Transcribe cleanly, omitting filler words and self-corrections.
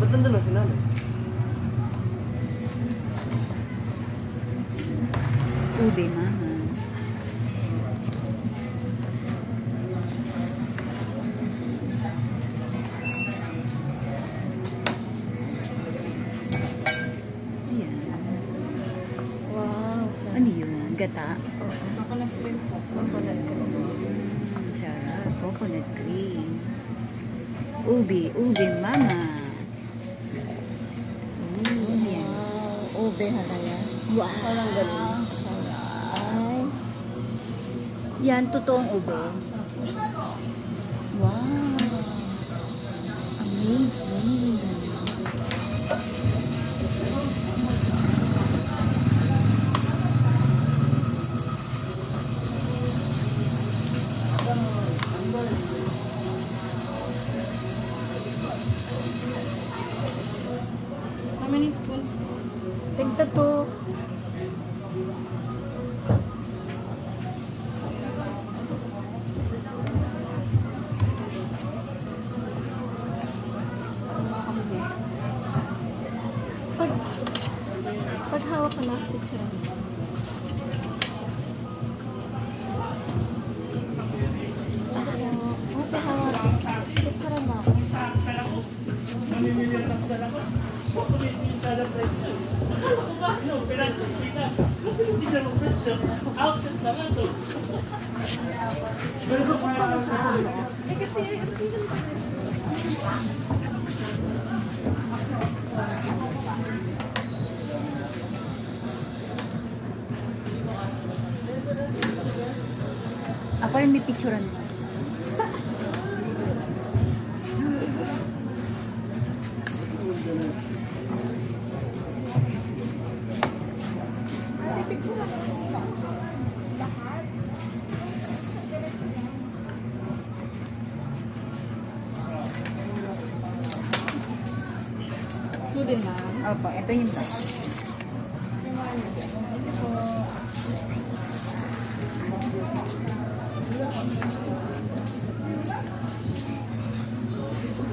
Ba't nandun na si nanay? Ube, mama. Ayan. Wow. Ano yun? Gata? Coconut cream po. Coconut cream. Sarap. Coconut cream. Ube, mama. Yan. Wow. Ube halaya. Wow. Parang ganun. Sarap. Yan, totoong ube. Wow. Amazing. How many spoons po? Tigta to. Pag hawak ko na, picture. Okay, hawak. Picture mo ako. Eh kasi, Ako rin may picturean mo. ate, picture ako. Lahat. Ito din, ma'am. Opo, ito yung box.